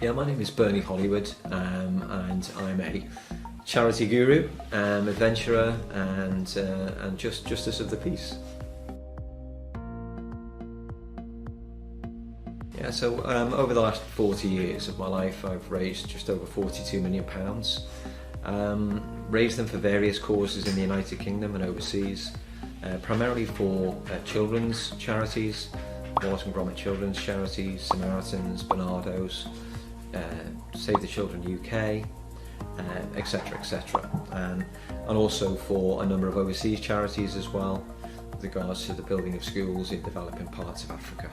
Yeah, my name is Bernie Hollywood, and I'm a charity guru, adventurer, and justice of the peace. Yeah, so over the last 40 years of my life, I've raised just over £42 million. Raised them for various causes in the United Kingdom and overseas, primarily for children's charities, Water and Gromit Children's Charities, Samaritans, Barnardos, Save the Children UK, etc, etc, and also for a number of overseas charities as well, with regards to the building of schools in developing parts of Africa.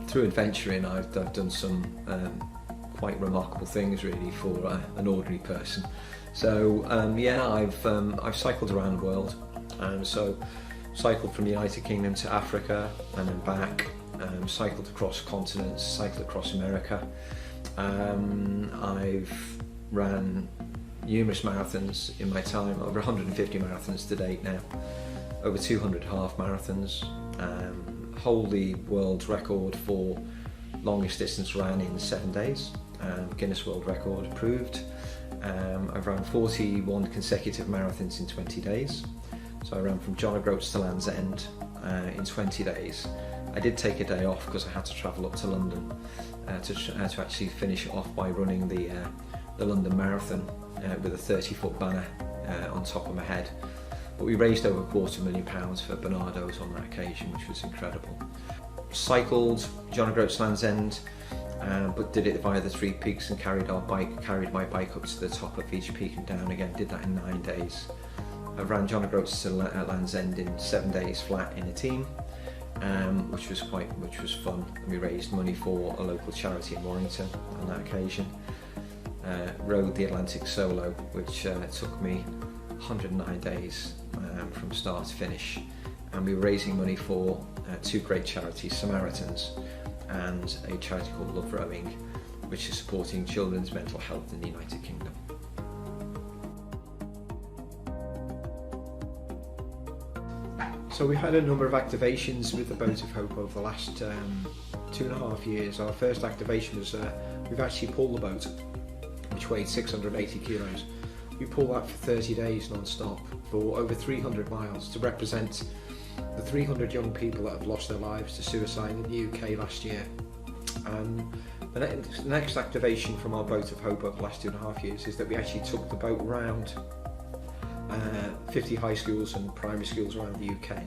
Through adventuring, I've done some quite remarkable things really for an ordinary person. So yeah, I've cycled around the world, so cycled from the United Kingdom to Africa and then back, cycled across continents, cycled across America. I've ran numerous marathons in my time, over 150 marathons to date now, over 200 half marathons, hold the world record for longest distance ran in 7 days, Guinness World Record approved. I've run 41 consecutive marathons in 20 days. So I ran from John O'Groats to Land's End in 20 days. I did take a day off because I had to travel up to London to actually finish it off by running the London Marathon with a 30-foot banner on top of my head. But we raised over £250,000 for Barnardos on that occasion, which was incredible. Cycled John O'Groats to Land's End, but did it via the 3 peaks and carried my bike up to the top of each peak and down again. Did that in 9 days. I ran John O'Groats to Land's End in 7 days flat in a team, which was fun. And we raised money for a local charity in Warrington on that occasion. Rode the Atlantic solo, which took me 109 days from start to finish, and we were raising money for 2 great charities, Samaritans and a charity called Love Rowing, which is supporting children's mental health in the United Kingdom. So we've had a number of activations with the Boat of Hope over the last 2.5 years. Our first activation was we've actually pulled the boat, which weighed 680 kilos. We pulled that for 30 days non-stop for over 300 miles to represent the 300 young people that have lost their lives to suicide in the UK last year. The next activation from our Boat of Hope over the last 2.5 years is that we actually took the boat around 50 high schools and primary schools around the UK.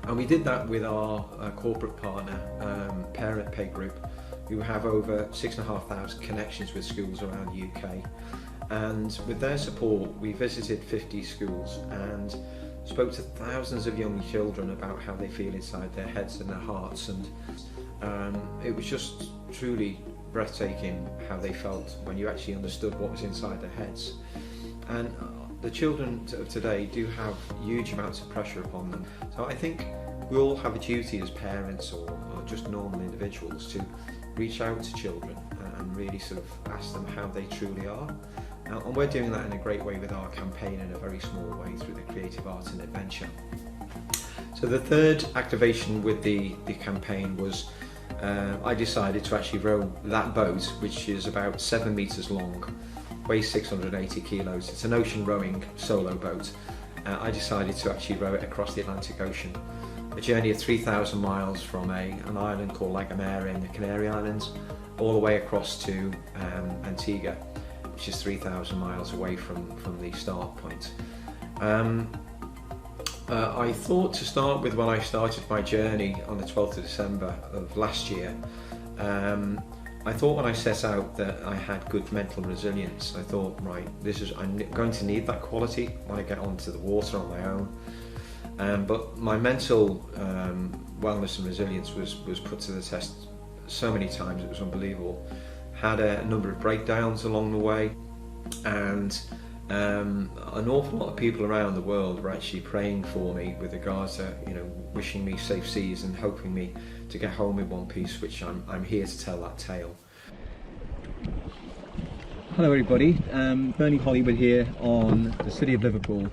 And we did that with our corporate partner, Parent Pay Group, who have over 6,500 connections with schools around the UK. And with their support, we visited 50 schools and spoke to thousands of young children about how they feel inside their heads and their hearts. And it was just truly breathtaking how they felt when you actually understood what was inside their heads. And the children of today do have huge amounts of pressure upon them. So I think we all have a duty as parents or just normal individuals to reach out to children and really sort of ask them how they truly are. And we're doing that in a great way with our campaign in a very small way through the Creative Arts and Adventure. So the third activation with the campaign was I decided to actually row that boat, which is about 7 metres long, weighs 680 kilos. It's an ocean rowing solo boat. I decided to actually row it across the Atlantic Ocean. A journey of 3,000 miles from an island called La Gomera in the Canary Islands, all the way across to Antigua, which is 3,000 miles away from the start point. I thought to start with, when I started my journey on the 12th of December of last year, I thought when I set out that I had good mental resilience. I thought, right, I'm going to need that quality when I get onto the water on my own. But my mental wellness and resilience was put to the test so many times, it was unbelievable. Had a number of breakdowns along the way, and an awful lot of people around the world were actually praying for me with regards to, wishing me safe seas and hoping me to get home in one piece, which I'm here to tell that tale. Hello everybody, Bernie Hollywood here on the city of Liverpool,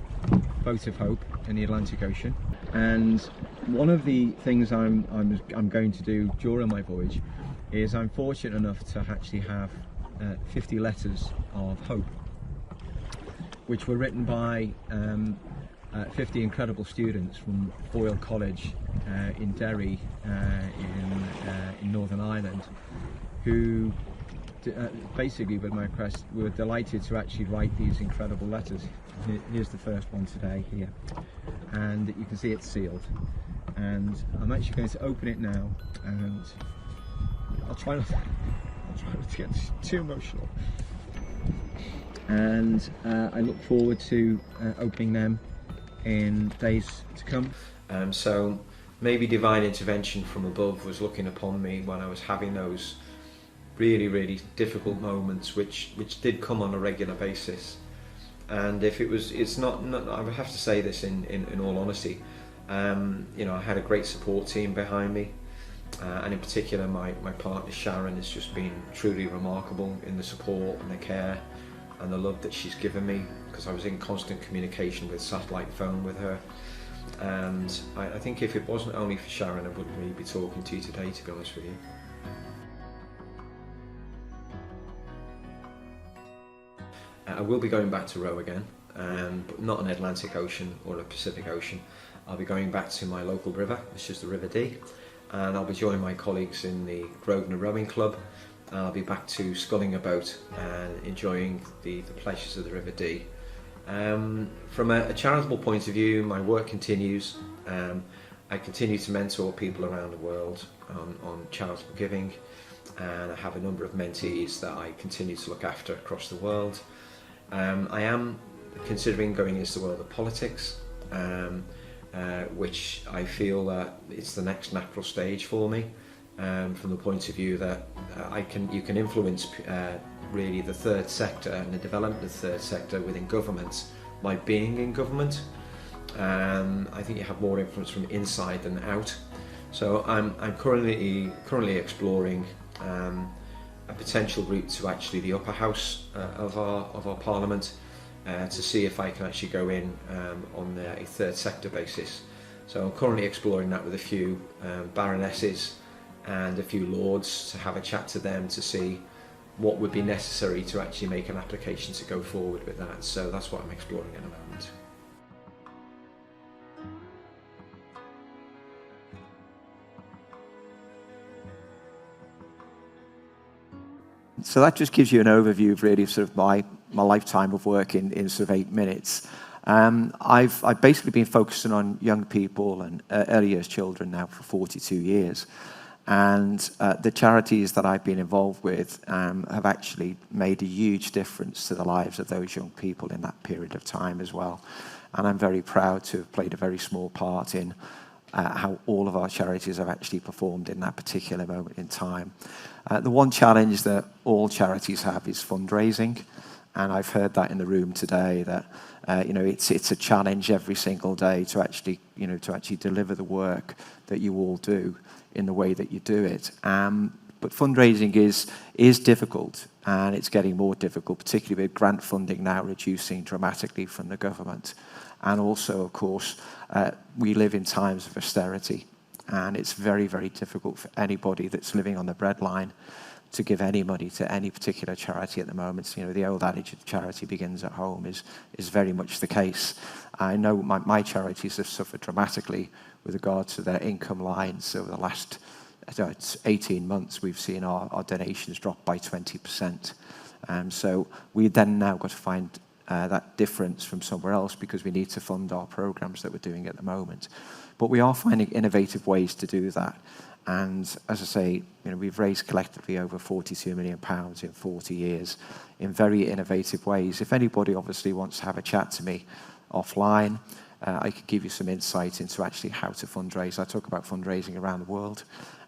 Boat of Hope in the Atlantic Ocean, and one of the things I'm going to do during my voyage is I'm fortunate enough to actually have 50 letters of hope, which were written by 50 incredible students from Boyle College in Derry in Northern Ireland, who basically with my request were delighted to actually write these incredible letters. Here's the first one today here, and you can see it's sealed, and I'm actually going to open it now, and I'll try not to get too emotional, and I look forward to opening them in days to come. So maybe divine intervention from above was looking upon me when I was having those really difficult moments, which did come on a regular basis. And if it's not, I would have to say this in all honesty, you know, I had a great support team behind me, and in particular my partner Sharon has just been truly remarkable in the support and the care and the love that she's given me, because I was in constant communication with satellite phone with her. And I think if it wasn't only for Sharon, I wouldn't really be talking to you today, to be honest with you. I will be going back to row again, but not an Atlantic Ocean or a Pacific Ocean. I'll be going back to my local river, which is the River Dee, and I'll be joining my colleagues in the Grosvenor Rowing Club. I'll be back to sculling a boat and enjoying the pleasures of the River Dee. From a charitable point of view, my work continues. I continue to mentor people around the world on charitable giving, and I have a number of mentees that I continue to look after across the world. I am considering going into the world of politics, which I feel that it's the next natural stage for me, from the point of view that you can influence really the third sector and the development of the third sector within government by being in government. I think you have more influence from inside than out. So I'm currently exploring a potential route to actually the upper house of our parliament, to see if I can actually go in on a third sector basis. So I'm currently exploring that with a few baronesses and a few lords, to have a chat to them to see what would be necessary to actually make an application to go forward with that. So that's what I'm exploring at the moment. So that just gives you an overview of really sort of my lifetime of work in sort of 8 minutes. I've basically been focusing on young people and early years children now for 42 years. And the charities that I've been involved with have actually made a huge difference to the lives of those young people in that period of time as well. And I'm very proud to have played a very small part in how all of our charities have actually performed in that particular moment in time. The one challenge that all charities have is fundraising, and I've heard that in the room today, that you know, it's a challenge every single day to actually deliver the work that you all do in the way that you do it. But fundraising is difficult, and it's getting more difficult, particularly with grant funding now reducing dramatically from the government. And also, of course, we live in times of austerity, and it's very difficult for anybody that's living on the breadline to give any money to any particular charity at the moment. You know, the old adage of charity begins at home is very much the case. I know my charities have suffered dramatically with regard to their income lines over the last 18 months. We've seen our donations drop by 20%. So we then now got to find that difference from somewhere else, because we need to fund our programs that we're doing at the moment. But we are finding innovative ways to do that. And as I say, you know, we've raised collectively over £42 million in 40 years in very innovative ways. If anybody obviously wants to have a chat to me offline, I could give you some insight into actually how to fundraise. I talk about fundraising around the world,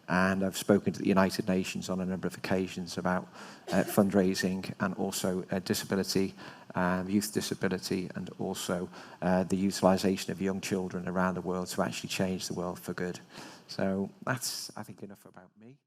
and I've spoken to the United Nations on a number of occasions about fundraising, and also disability, youth disability, and also the utilisation of young children around the world to actually change the world for good. So that's, I think, enough about me.